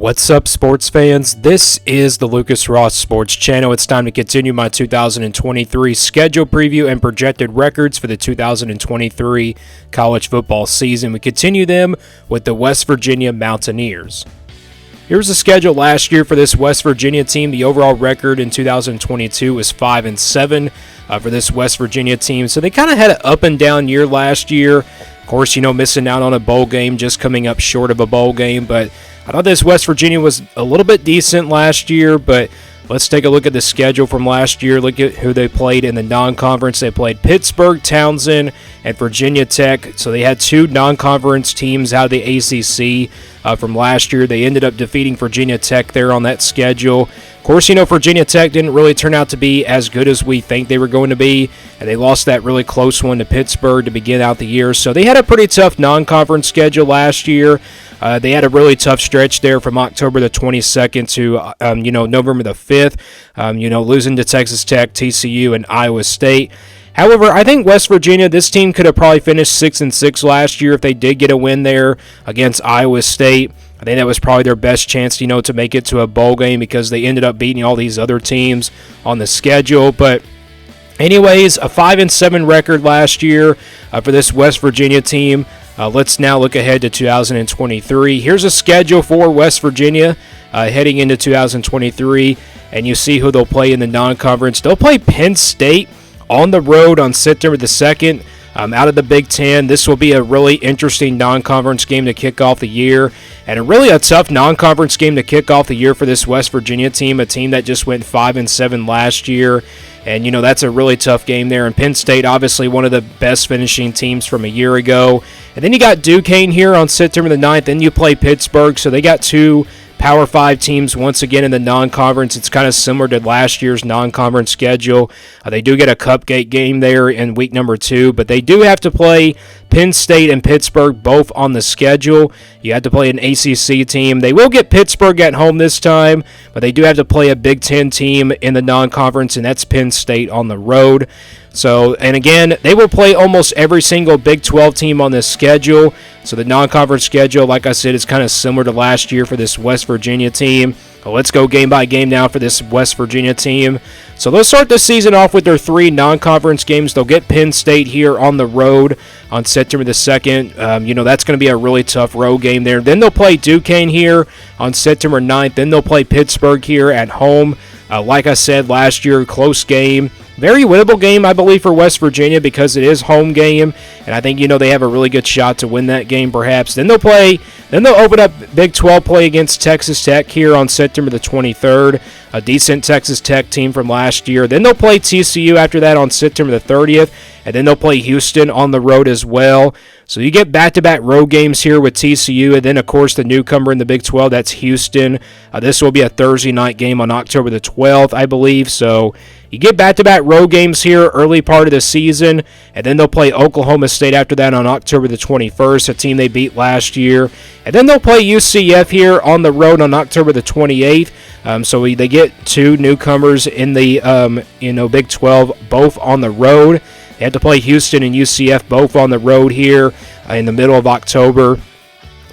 What's up, sports fans? This is the Lucas Ross Sports Channel. It's time to continue my 2023 schedule preview and projected records for the 2023 college football season. We continue them with the West Virginia Mountaineers. Here's the schedule last year for this West Virginia team. The overall record in 2022 was 5-7 for this West Virginia team. So they kind of had an up and down year last year. Of course, missing out on a bowl game, just coming up short of a bowl game. But I thought this West Virginia was a little bit decent last year, but let's take a look at the schedule from last year. Look at who they played in the non-conference. They played Pittsburgh, Townsend, and Virginia Tech. So they had two non-conference teams out of the ACC from last year. They ended up defeating Virginia Tech there on that schedule. Of course, Virginia Tech didn't really turn out to be as good as we think they were going to be, and they lost that really close one to Pittsburgh to begin out the year. So they had a pretty tough non-conference schedule last year. They had a really tough stretch there from October the 22nd to, November the 5th, losing to Texas Tech, TCU, and Iowa State. However, I think West Virginia, this team could have probably finished 6-6 last year if they did get a win there against Iowa State. I think that was probably their best chance, to make it to a bowl game because they ended up beating all these other teams on the schedule. But anyways, a 5-7 record last year for this West Virginia team. Let's now look ahead to 2023. Here's a schedule for West Virginia heading into 2023, and you see who they'll play in the non-conference. They'll play Penn State on the road on September the 2nd. Out of the Big Ten, this will be a really interesting non-conference game to kick off the year, and a tough non-conference game to kick off the year for this West Virginia team, a team that just went 5-7 last year. And, that's a really tough game there. And Penn State, obviously one of the best finishing teams from a year ago. And then you got Duquesne here on September the 9th. Then you play Pittsburgh. So they got two Power 5 teams once again in the non-conference. It's kind of similar to last year's non-conference schedule. They do get a cupcake game there in week number 2, but they do have to play Penn State and Pittsburgh both on the schedule. You have to play an ACC team. They will get Pittsburgh at home this time, but they do have to play a Big Ten team in the non-conference, and that's Penn State on the road. So, and again, they will play almost every single Big 12 team on this schedule. So the non-conference schedule, like I said, is kind of similar to last year for this West Virginia team. Let's go game by game now for this West Virginia team. So they'll start the season off with their 3 non-conference games. They'll get Penn State here on the road on September the 2nd. That's going to be a really tough road game there. Then they'll play Duquesne here on September 9th. Then they'll play Pittsburgh here at home. Like I said, last year, close game. Very winnable game, I believe, for West Virginia because it is home game, and I think, they have a really good shot to win that game perhaps. Then they'll open up Big 12 play against Texas Tech here on September the 23rd, a decent Texas Tech team from last year. Then they'll play TCU after that on September the 30th, and then they'll play Houston on the road as well. So you get back-to-back road games here with TCU, and then, of course, the newcomer in the Big 12, that's Houston. This will be a Thursday night game on October the 12th, I believe. So you get back-to-back road games here early part of the season, and then they'll play Oklahoma State after that on October the 21st, a team they beat last year. And then they'll play UCF here on the road on October the 28th. So they get two newcomers in the Big 12, both on the road. They have to play Houston and UCF both on the road here in the middle of October.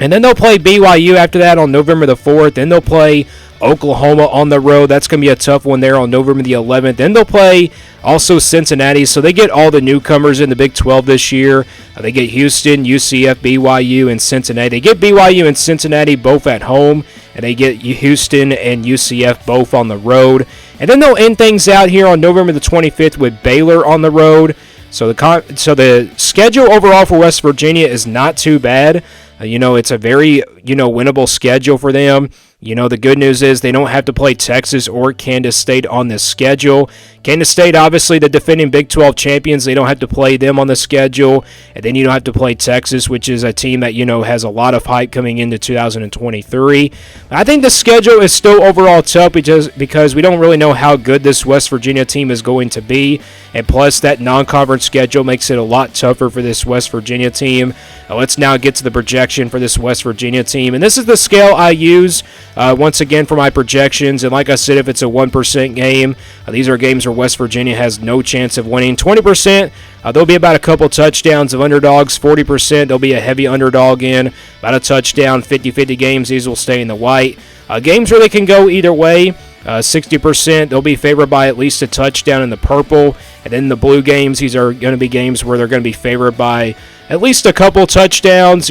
And then they'll play BYU after that on November the 4th. Then they'll play Oklahoma on the road. That's going to be a tough one there on November the 11th. Then they'll play also Cincinnati. So they get all the newcomers in the Big 12 this year. They get Houston, UCF, BYU, and Cincinnati. They get BYU and Cincinnati both at home. And they get Houston and UCF both on the road. And then they'll end things out here on November the 25th with Baylor on the road. So the schedule overall for West Virginia is not too bad. It's a very, winnable schedule for them. The good news is they don't have to play Texas or Kansas State on this schedule. Kansas State, obviously, the defending Big 12 champions, they don't have to play them on the schedule. And then you don't have to play Texas, which is a team that, has a lot of hype coming into 2023. I think the schedule is still overall tough because we don't really know how good this West Virginia team is going to be. And plus, that non-conference schedule makes it a lot tougher for this West Virginia team. Let's now get to the projection for this West Virginia team. And this is the scale I use once again for my projections. And like I said, if it's a 1% game, these are games where West Virginia has no chance of winning. 20%, there'll be about a couple touchdowns of underdogs. 40%, there'll be a heavy underdog in, about a touchdown. 50-50 games, these will stay in the white. Games where they can go either way. 60%, they'll be favored by at least a touchdown in the purple. And then the blue games, these are going to be games where they're going to be favored by at least a couple touchdowns,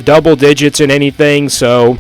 double digits in anything. So,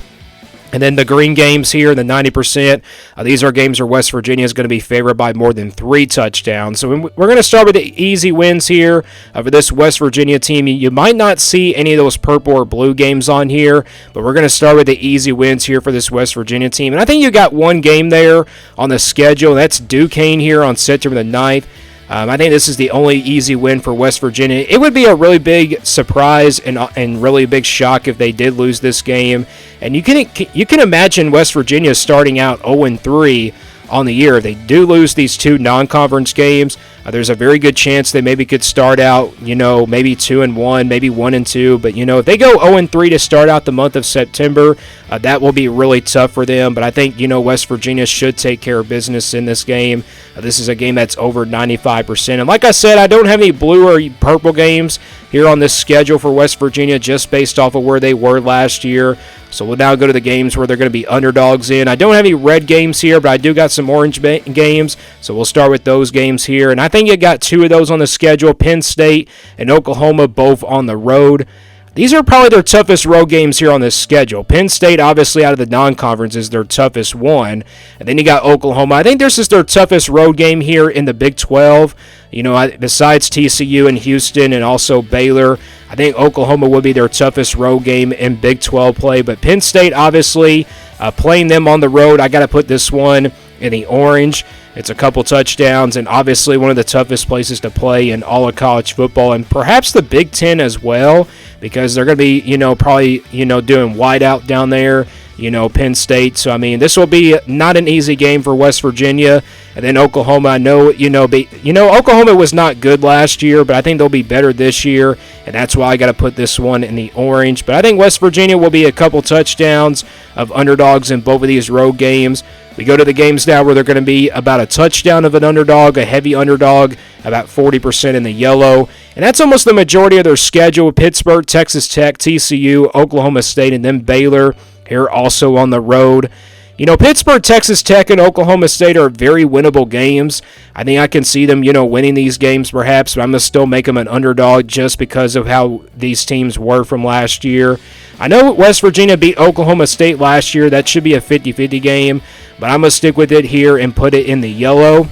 and then the green games here, the 90%, these are games where West Virginia is going to be favored by more than 3 touchdowns. So we're going to start with the easy wins here for this West Virginia team. You might not see any of those purple or blue games on here, but we're going to start with the easy wins here for this West Virginia team. And I think you got one game there on the schedule. That's Duquesne here on September the 9th. I think this is the only easy win for West Virginia. It would be a really big surprise and really big shock if they did lose this game. And you can imagine West Virginia starting out 0-3 on the year. If they do lose these 2 non-conference games, there's a very good chance they maybe could start out, maybe 2-1, maybe 1-2. But, if they go 0-3 to start out the month of September, that will be really tough for them. But I think, West Virginia should take care of business in this game. This is a game that's over 95%. And like I said, I don't have any blue or purple games here on this schedule for West Virginia just based off of where they were last year. So we'll now go to the games where they're going to be underdogs in. I don't have any red games here, but I do got some orange games. So we'll start with those games here. And I think you got 2 of those on the schedule, Penn State and Oklahoma, both on the road. These are probably their toughest road games here on this schedule. Penn State, obviously, out of the non-conference, is their toughest one. And then you got Oklahoma. I think this is their toughest road game here in the Big 12. Besides TCU and Houston and also Baylor, I think Oklahoma would be their toughest road game in Big 12 play. But Penn State, obviously, playing them on the road, I got to put this one in the orange. It's a couple touchdowns and obviously one of the toughest places to play in all of college football and perhaps the Big Ten as well, because they're going to be, probably, doing whiteout down there, Penn State. So, this will be not an easy game for West Virginia. And then Oklahoma, I know, Oklahoma was not good last year, but I think they'll be better this year, and that's why I got to put this one in the orange. But I think West Virginia will be a couple touchdowns of underdogs in both of these road games. We go to the games now where they're going to be about a touchdown of an underdog, a heavy underdog, about 40% in the yellow. And that's almost the majority of their schedule: Pittsburgh, Texas Tech, TCU, Oklahoma State, and then Baylor here also on the road. Pittsburgh, Texas Tech, and Oklahoma State are very winnable games. I think I can see them, winning these games perhaps, but I'm going to still make them an underdog just because of how these teams were from last year. I know West Virginia beat Oklahoma State last year. That should be a 50-50 game, but I'm going to stick with it here and put it in the yellow.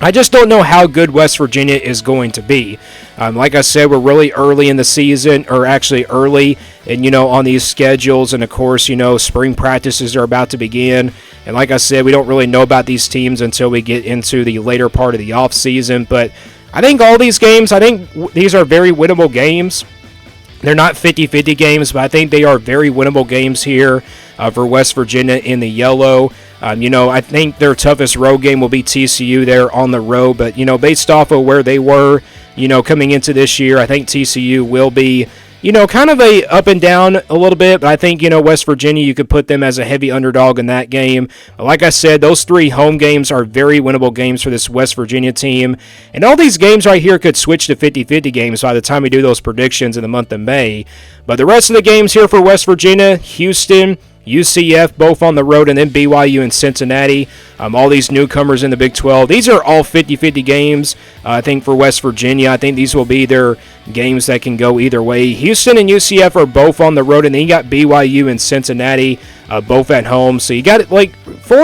I just don't know how good West Virginia is going to be. Like I said, we're really early in the season, or actually early, and on these schedules, and of course, spring practices are about to begin. And like I said, we don't really know about these teams until we get into the later part of the offseason. But I think all these games, these are very winnable games. They're not 50-50 games, but I think they are very winnable games here for West Virginia in the yellow. I think their toughest road game will be TCU there on the road. But, based off of where they were, coming into this year, I think TCU will be, kind of a up and down a little bit. But I think, West Virginia, you could put them as a heavy underdog in that game. But like I said, those 3 home games are very winnable games for this West Virginia team. And all these games right here could switch to 50-50 games by the time we do those predictions in the month of May. But the rest of the games here for West Virginia, Houston, UCF, both on the road, and then BYU and Cincinnati. All these newcomers in the Big 12. These are all 50-50 games, I think, for West Virginia. I think these will be their games that can go either way. Houston and UCF are both on the road, and then you got BYU and Cincinnati both at home. So you got 4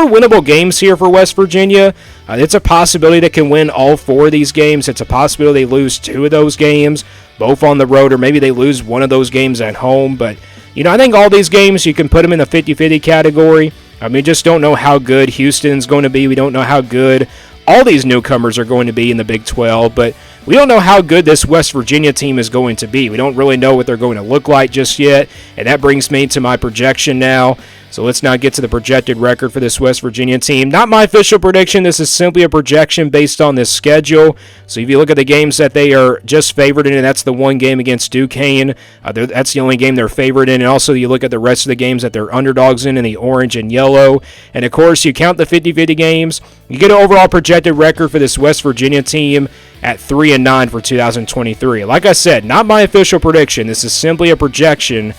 winnable games here for West Virginia. It's a possibility they can win all 4 of these games. It's a possibility they lose 2 of those games, both on the road, or maybe they lose one of those games at home. But I think all these games, you can put them in the 50-50 category. Just don't know how good Houston's going to be. We don't know how good all these newcomers are going to be in the Big 12, but we don't know how good this West Virginia team is going to be. We don't really know what they're going to look like just yet, and that brings me to my projection now. So let's now get to the projected record for this West Virginia team. Not my official prediction. This is simply a projection based on this schedule. So if you look at the games that they are just favored in, and that's the one game against Duquesne. That's the only game they're favored in. And also you look at the rest of the games that they're underdogs in the orange and yellow. And of course, you count the 50-50 games. You get an overall projected record for this West Virginia team at 3-9 for 2023. Like I said, not my official prediction. This is simply a projection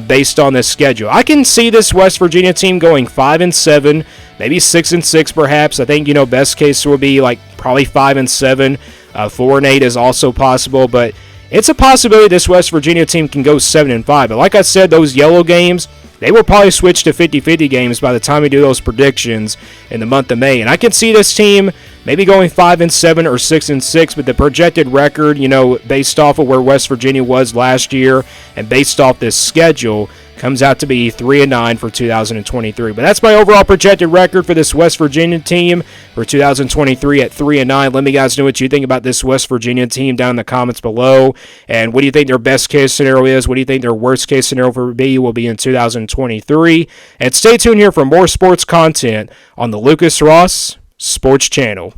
based on this schedule. I can see this West Virginia team going 5-7, maybe 6-6 perhaps. I think, best case will be like probably 5-7. 4-8 is also possible, but it's a possibility this West Virginia team can go 7-5. But like I said, those yellow games, they will probably switch to 50-50 games by the time we do those predictions in the month of May. And I can see this team maybe going 5-7 or 6-6, but the projected record, based off of where West Virginia was last year and based off this schedule, comes out to be 3-9 for 2023. But that's my overall projected record for this West Virginia team for 2023 at 3-9. Let me guys know what you think about this West Virginia team down in the comments below. And what do you think their best case scenario is? What do you think their worst case scenario will be in 2023? And stay tuned here for more sports content on the Lucas Ross Sports Channel.